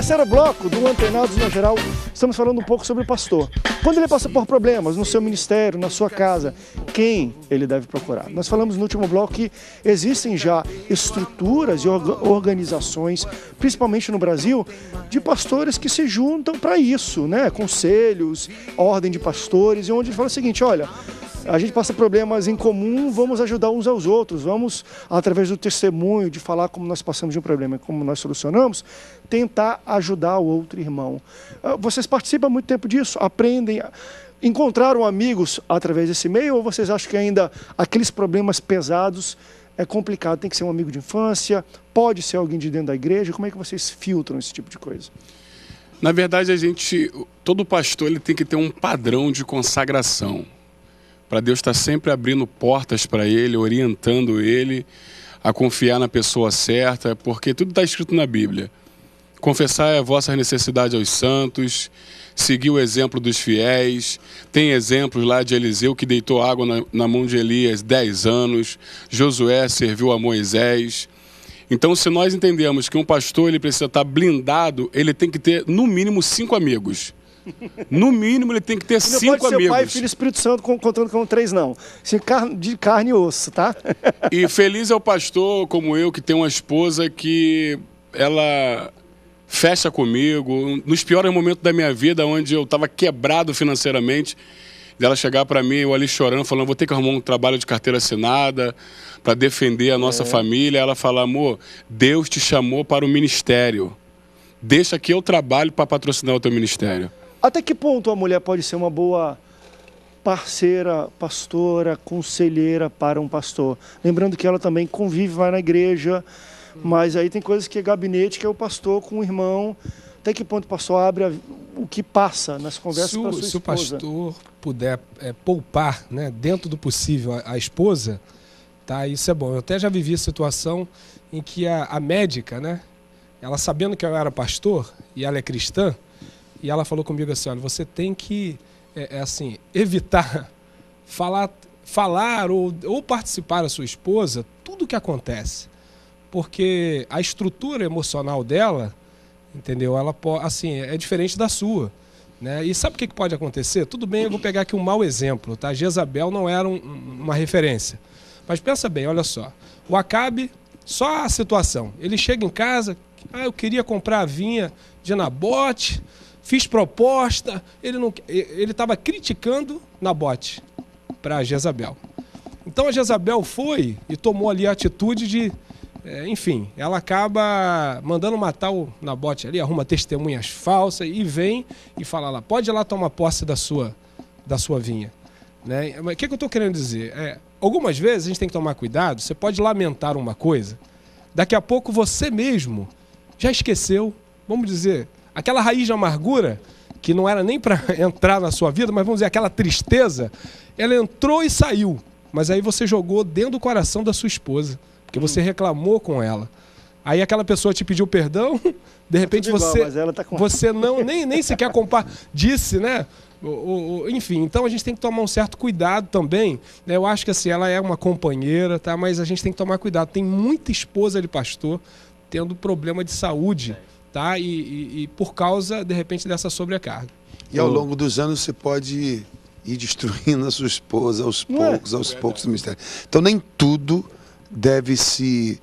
terceiro bloco do Antenados na Geral, estamos falando um pouco sobre o pastor. Quando ele passa por problemas no seu ministério, na sua casa, quem ele deve procurar? Nós falamos no último bloco que existem já estruturas e organizações, principalmente no Brasil, de pastores que se juntam para isso, né? Conselhos, ordem de pastores, e onde ele fala o seguinte: olha, a gente passa problemas em comum, vamos ajudar uns aos outros, vamos, através do testemunho, de falar como nós passamos de um problema e como nós solucionamos, tentar ajudar o outro irmão. Vocês participam há muito tempo disso? Aprendem, encontraram amigos através desse meio, ou vocês acham que ainda aqueles problemas pesados é complicado? Tem que ser um amigo de infância, pode ser alguém de dentro da igreja? Como é que vocês filtram esse tipo de coisa? Na verdade, todo pastor ele tem que ter um padrão de consagração, para Deus estar sempre abrindo portas para ele, orientando ele a confiar na pessoa certa, porque tudo está escrito na Bíblia. Confessai a vossa necessidade aos santos, seguir o exemplo dos fiéis. Tem exemplos lá de Eliseu que deitou água na mão de Elias 10 anos, Josué serviu a Moisés. Então, se nós entendemos que um pastor ele precisa estar blindado, ele tem que ter no mínimo 5 amigos. No mínimo, ele tem que ter 5 amigos. Não pode ser Pai, Filho e Espírito Santo contando com 3, não. De carne e osso, tá? E feliz é o pastor como eu, que tem uma esposa que ela fecha comigo. Nos piores momentos da minha vida, onde eu estava quebrado financeiramente, dela chegar para mim, eu ali chorando, falando: vou ter que arrumar um trabalho de carteira assinada para defender a nossa família. Ela fala: amor, Deus te chamou para o ministério. Deixa que eu trabalho para patrocinar o teu ministério. Até que ponto a mulher pode ser uma boa parceira, pastora, conselheira para um pastor? Lembrando que ela também convive, vai na igreja, mas aí tem coisas que é gabinete, que é o pastor com o irmão. Até que ponto o pastor abre o que passa nas conversas com a sua esposa? Se o pastor puder poupar, né, dentro do possível, a esposa, tá, isso é bom. Eu até já vivi a situação em que a médica, né, ela sabendo que eu era pastor e ela é cristã, e ela falou comigo assim: olha, você tem que assim, evitar falar ou participar da sua esposa tudo o que acontece, porque a estrutura emocional dela, entendeu? Ela assim, é diferente da sua, né? E sabe o que pode acontecer? Tudo bem, eu vou pegar aqui um mau exemplo, tá? Jezabel não era uma referência, mas pensa bem, olha só, o Acabe, só a situação, ele chega em casa: eu queria comprar a vinha de Nabote, fiz proposta, ele estava criticando Nabote para Jezabel. Então a Jezabel foi e tomou ali a atitude de, enfim, ela acaba mandando matar o Nabote ali, arruma testemunhas falsas e vem e fala lá: pode ir lá tomar posse da sua vinha. Né? Mas o que eu estou querendo dizer? Algumas vezes a gente tem que tomar cuidado. Você pode lamentar uma coisa, daqui a pouco você mesmo já esqueceu, vamos dizer, aquela raiz de amargura que não era nem para entrar na sua vida, mas vamos dizer, aquela tristeza, ela entrou e saiu, mas aí você jogou dentro do coração da sua esposa, porque você reclamou com ela. Aí aquela pessoa te pediu perdão, de repente você não nem sequer disse, né? Enfim, então a gente tem que tomar um certo cuidado também, né? Eu acho que assim, ela é uma companheira, tá? Mas a gente tem que tomar cuidado. Tem muita esposa de pastor tendo problema de saúde, tá? E por causa, de repente, dessa sobrecarga. E ao longo dos anos você pode ir destruindo a sua esposa aos poucos no ministério. Então nem tudo deve se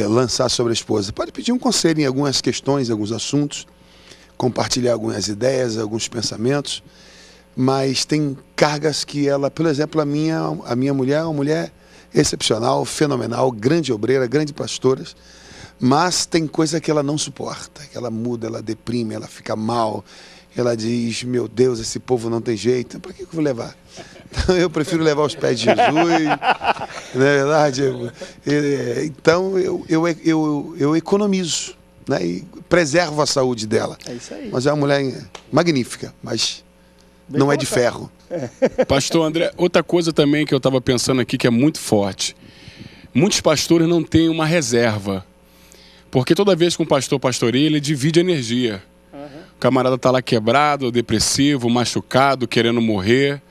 lançar sobre a esposa. Pode pedir um conselho em algumas questões, em alguns assuntos, compartilhar algumas ideias, alguns pensamentos, mas tem cargas que ela, por exemplo, a minha mulher é uma mulher excepcional, fenomenal, grande obreira, grande pastora, mas tem coisa que ela não suporta, que ela muda, ela deprime, ela fica mal, ela diz: meu Deus, esse povo não tem jeito, para que eu vou levar? Então eu prefiro levar aos pés de Jesus, não é verdade? Então eu economizo, né, e preservo a saúde dela. É isso aí. Mas é uma mulher magnífica, mas bem não colocado. É de ferro. Pastor André, outra coisa também que eu estava pensando aqui que é muito forte. Muitos pastores não têm uma reserva. Porque toda vez que um pastor pastoreia, ele divide energia. O camarada está lá quebrado, depressivo, machucado, querendo morrer.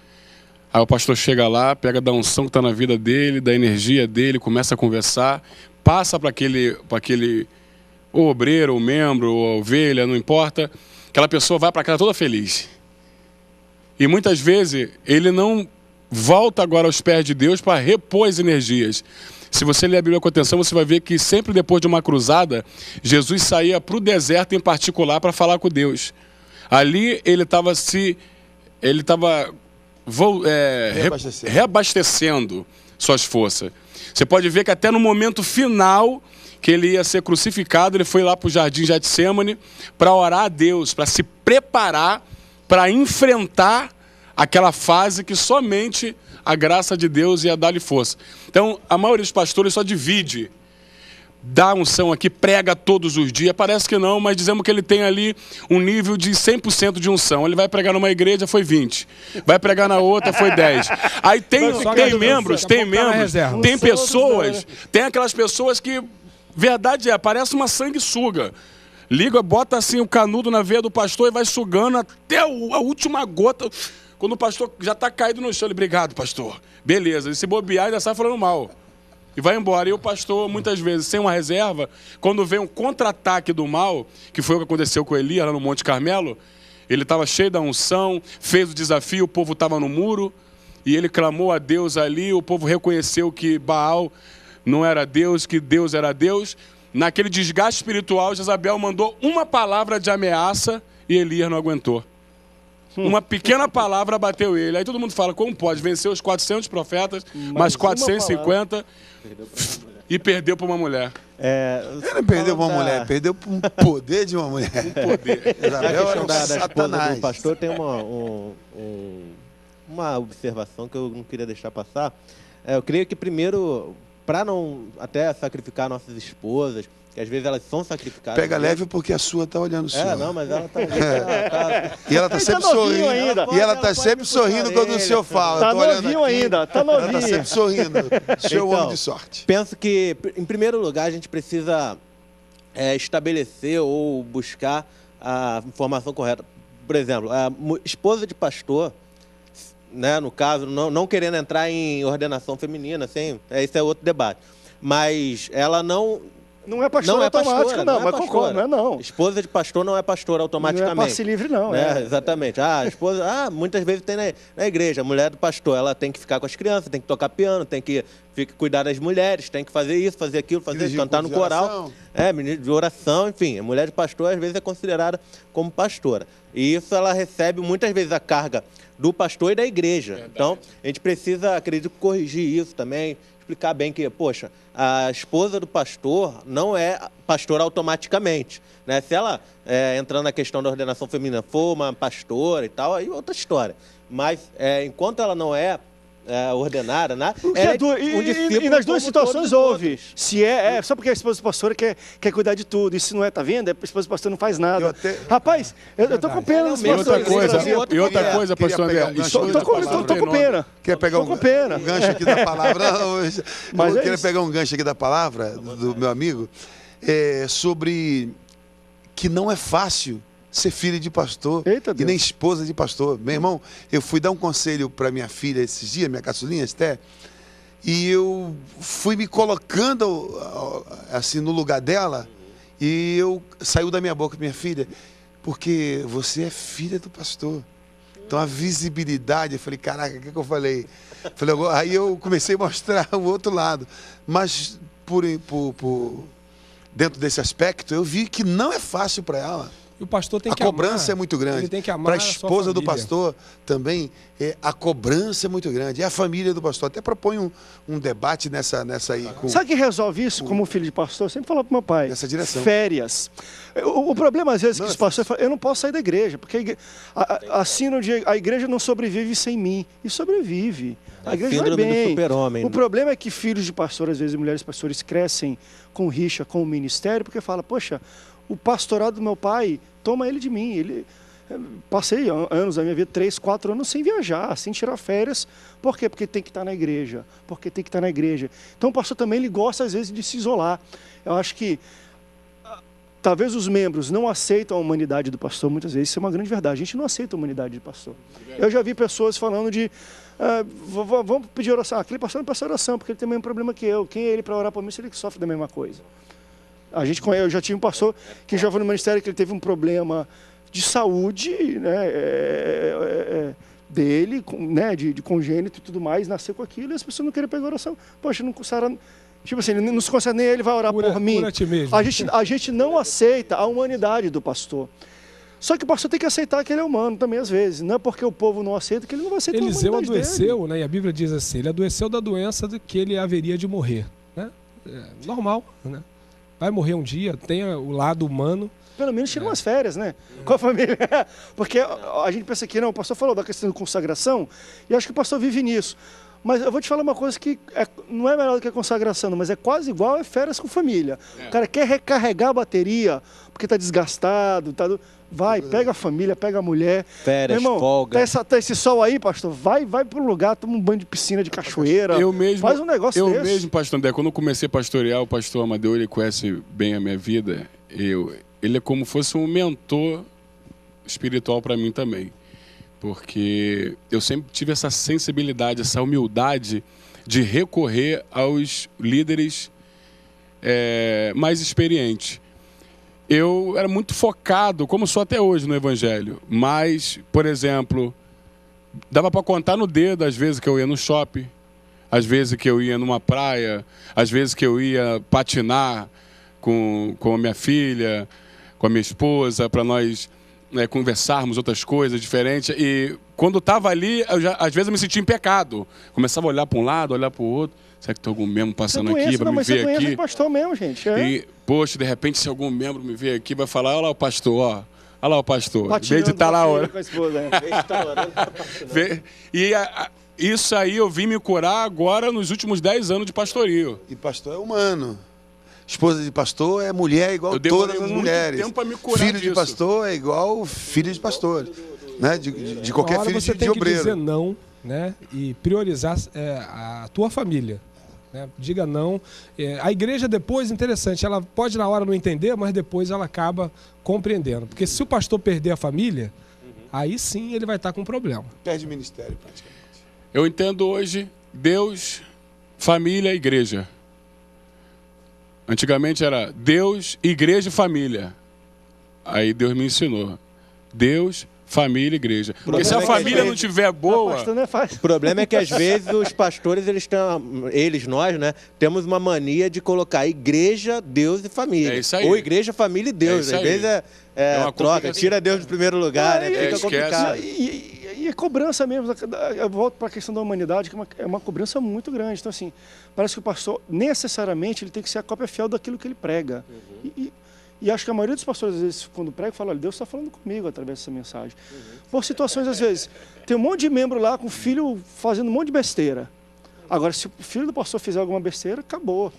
Aí o pastor chega lá, pega da unção que está na vida dele, da energia dele, começa a conversar, passa para aquele o obreiro, o membro, a ovelha, não importa, aquela pessoa vai para casa toda feliz. E muitas vezes ele não volta agora aos pés de Deus para repor as energias. Se você ler a Bíblia com atenção, você vai ver que sempre depois de uma cruzada, Jesus saía para o deserto em particular para falar com Deus. Ali ele estava reabastecendo suas forças. Você pode ver que até no momento final que ele ia ser crucificado, ele foi lá para o jardim Getsêmani para orar a Deus, para se preparar para enfrentar aquela fase que somente a graça de Deus ia dar-lhe força. Então, a maioria dos pastores só divide. Dá unção aqui, prega todos os dias. Parece que não, mas dizemos que ele tem ali um nível de 100% de unção. Ele vai pregar numa igreja, foi 20. Vai pregar na outra, foi 10. Aí tem membros, tem pessoas, tem aquelas pessoas que, verdade é, parece uma sanguessuga. Liga, bota assim o canudo na veia do pastor e vai sugando até a última gota. Quando o pastor já está caído no chão, ele, obrigado, pastor. Beleza, ele se bobear ainda sai falando mal. E vai embora. E o pastor, muitas vezes, sem uma reserva, quando vem um contra-ataque do mal, que foi o que aconteceu com Elias lá no Monte Carmelo, ele estava cheio da unção, fez o desafio, o povo estava no muro, e ele clamou a Deus ali, o povo reconheceu que Baal não era Deus, que Deus era Deus. Naquele desgaste espiritual, Jezabel mandou uma palavra de ameaça e Elias não aguentou. Uma pequena palavra bateu ele. Aí todo mundo fala, como pode? Venceu os 400 profetas, mas 450 e perdeu para uma mulher. Ele não perdeu para uma mulher, perdeu para um poder de uma mulher. Um poder. A questão da esposa do pastor tem uma observação que eu não queria deixar passar. Eu creio que primeiro, para não até sacrificar nossas esposas, que às vezes elas são sacrificadas. Pega leve porque a sua está olhando o senhor. Não, mas ela está... E ela está sempre sorrindo. Ainda. E ela está sempre sorrindo quando o senhor fala. Tá novinho ainda, tá novinho. Ela está sempre sorrindo. O senhor é um homem de sorte. Penso que, em primeiro lugar, a gente precisa estabelecer ou buscar a informação correta. Por exemplo, a esposa de pastor, né, no caso, não querendo entrar em ordenação feminina, assim, esse é outro debate. Mas ela não é pastor automático, não, mas concordo, não é não. Esposa de pastor não é pastor automaticamente. Não é passe livre, não. Exatamente. A esposa, muitas vezes tem na igreja, a mulher do pastor, ela tem que ficar com as crianças, tem que tocar piano, tem que cuidar das mulheres, tem que fazer isso, fazer aquilo, cantar no coral. Menino de oração, enfim. A mulher de pastor, às vezes, é considerada como pastora. E isso ela recebe, muitas vezes, a carga do pastor e da igreja. Então, a gente precisa, acredito, corrigir isso também, explicar bem que, poxa, a esposa do pastor não é pastora automaticamente, né? Se ela, entrando na questão da ordenação feminina, for uma pastora e tal, aí é outra história. Mas, enquanto ela não é ordenada, né? E nas duas situações houve. Se só porque a esposa do pastor quer cuidar de tudo. E se não tá vendo? A esposa do pastor não faz nada. Rapaz, eu tô com pena dos pastores. E outra coisa, pastor André. Tô com pena. Quer pegar um gancho aqui da palavra? Eu queria pegar um gancho aqui da palavra do meu amigo sobre que não é fácil ser filho de pastor. Eita, e nem esposa de pastor. Meu irmão, eu fui dar um conselho para minha filha esses dias, minha caçulinha, Esté, e eu fui me colocando assim no lugar dela, e saiu da minha boca, minha filha, porque você é filha do pastor. Então a visibilidade, eu falei, caraca, o que eu falei? Aí eu comecei a mostrar o outro lado. Mas dentro desse aspecto, eu vi que não é fácil para ela. E o pastor tem que amar. A cobrança é muito grande. Ele tem que amar para a esposa do pastor também, a cobrança é muito grande. É a família do pastor. Até propõe um debate nessa aí. Sabe quem resolve isso como filho de pastor? Eu sempre falava para meu pai. Nessa direção. Férias. O problema, às vezes, que os pastores falam, eu não posso sair da igreja, porque a igreja não sobrevive sem mim. E sobrevive. A igreja vai bem. O problema é que filhos de pastor, às vezes, mulheres pastores, crescem com rixa com o ministério, porque fala, poxa, o pastorado do meu pai, toma ele de mim. Passei anos da minha vida, 3, 4 anos, sem viajar, sem tirar férias. Por quê? Porque tem que estar na igreja. Então o pastor também ele gosta, às vezes, de se isolar. Eu acho que talvez os membros não aceitam a humanidade do pastor, muitas vezes, isso é uma grande verdade. A gente não aceita a humanidade do pastor. Eu já vi pessoas falando de, vamos pedir oração. Aquele pastor não passa oração, porque ele tem o mesmo problema que eu. Quem é ele para orar por mim se ele sofre da mesma coisa? Eu já tive um pastor que já foi no ministério que ele teve um problema de saúde, né, dele, né, de congênito e tudo mais, nasceu com aquilo e as pessoas não queriam pegar oração. Poxa, não custaram... Tipo assim, não se consegue nem ele vai orar por mim. A gente não aceita a humanidade do pastor. Só que o pastor tem que aceitar que ele é humano também, às vezes. Não é porque o povo não aceita que ele não vai aceitar a humanidade dele. Eliseu adoeceu, né? E a Bíblia diz assim, ele adoeceu da doença de que ele haveria de morrer. Né? Normal, né? Vai morrer um dia, tem o lado humano. Pelo menos tira umas férias, né? Com a família. Porque a gente pensa que, não, o pastor falou da questão de consagração, e eu acho que o pastor vive nisso. Mas eu vou te falar uma coisa que não é melhor do que a consagração, mas é quase igual a férias com família. O cara quer recarregar a bateria, porque está desgastado, vai, pega a família, pega a mulher. Férias, meu irmão, folga. Tá esse sol aí, pastor, vai para um lugar, toma um banho de piscina, de cachoeira. Faz um negócio desse. Eu mesmo, pastor André, quando eu comecei a pastorear, o pastor Amadeu, ele conhece bem a minha vida, ele é como fosse um mentor espiritual para mim também. Porque eu sempre tive essa sensibilidade, essa humildade de recorrer aos líderes mais experientes. Eu era muito focado, como sou até hoje, no Evangelho. Mas, por exemplo, dava para contar no dedo às vezes que eu ia no shopping, às vezes que eu ia numa praia, às vezes que eu ia patinar com a minha filha, com a minha esposa, para nós... conversarmos outras coisas diferentes, e quando estava ali, às vezes eu me sentia em pecado. Começava a olhar para um lado, olhar para o outro. Será que tem algum membro passando aqui para me ver aqui? Você pastor mesmo, gente. E, poxa, de repente, se algum membro me ver aqui, vai falar, olha lá o pastor, ó. Olha lá o pastor. Em vez de estar lá, olha. E isso aí eu vim me curar agora nos últimos 10 anos de pastorio. E pastor é humano. Esposa de pastor é mulher igual todas as mulheres. Tempo para me curar filho disso. De pastor é igual filho de pastor, né? De qualquer filho você de tem obreiro. Que dizer não, né? E priorizar a tua família. Né? Diga não. A igreja depois, interessante, ela pode na hora não entender, mas depois ela acaba compreendendo. Porque se o pastor perder a família, aí sim ele vai estar com problema. Perde ministério praticamente. Eu entendo hoje Deus, família, igreja. Antigamente era Deus, igreja e família. Aí Deus me ensinou. Deus, família e igreja. Porque se a família não tiver boa... O problema é que às vezes os pastores, nós, né, temos uma mania de colocar igreja, Deus e família. É isso aí. Ou igreja, família e Deus. Às vezes uma troca, tira Deus do primeiro lugar, né? Fica complicado. E a cobrança mesmo, eu volto para a questão da humanidade, que é uma cobrança muito grande. Então, assim, parece que o pastor, necessariamente, ele tem que ser a cópia fiel daquilo que ele prega. E acho que a maioria dos pastores, às vezes, quando prega, fala, olha, Deus está falando comigo através dessa mensagem. Por situações, às vezes, tem um monte de membro lá com o filho fazendo um monte de besteira. Agora, se o filho do pastor fizer alguma besteira, acabou.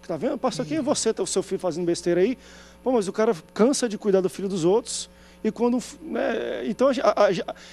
Tá vendo? Pastor, quem é você, o seu filho fazendo besteira aí? Pô, mas o cara cansa de cuidar do filho dos outros. E quando, né, então,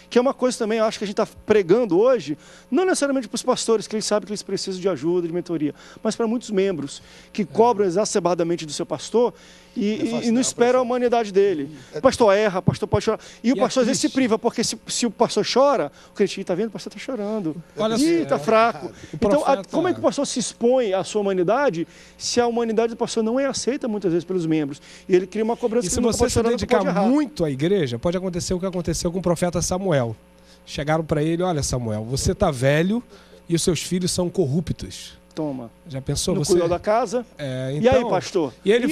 que é uma coisa também, eu acho que a gente está pregando hoje, não necessariamente para os pastores, que eles sabem que eles precisam de ajuda, de mentoria, mas para muitos membros que cobram exacerbadamente do seu pastor e não esperam a humanidade dele. O pastor erra, o pastor pode chorar. E o pastor às vezes se priva, porque se o pastor chora, o crente está vendo, o pastor está chorando. Está fraco. Então, como é que o pastor se expõe à sua humanidade se a humanidade do pastor não é aceita muitas vezes pelos membros? E ele cria uma cobrança que não pode chorar, não pode errar. Se você se dedicar muito à igreja, pode acontecer o que aconteceu com o profeta Samuel. Chegaram para ele, olha Samuel, você está velho e os seus filhos são corruptos. Toma. Já pensou? Não você cuidou da casa? Então... E aí, pastor? E ele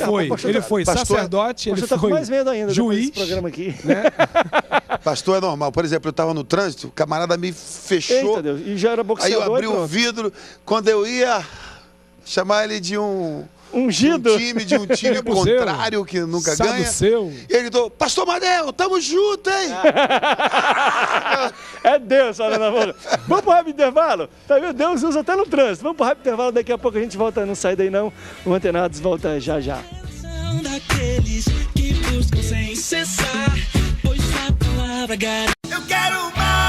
foi sacerdote, ele foi mais medo ainda juiz. Programa aqui. Né? Pastor é normal. Por exemplo, eu estava no trânsito, o camarada me fechou. Eita Deus. E já era boxeador. Aí eu abri o vidro, quando eu ia chamar ele de ungido. De um time contrário que nunca ganha. E ele gritou, pastor Amadeu, tamo junto, hein? É Deus falando, amor. Vamos pro rápido intervalo? Tá vendo? Deus usa até no trânsito. Vamos pro rápido intervalo, daqui a pouco a gente volta. Não sai daí não. O Antenados volta já já. São daqueles que buscam sem cessar, pois a palavra garante. Eu quero mais.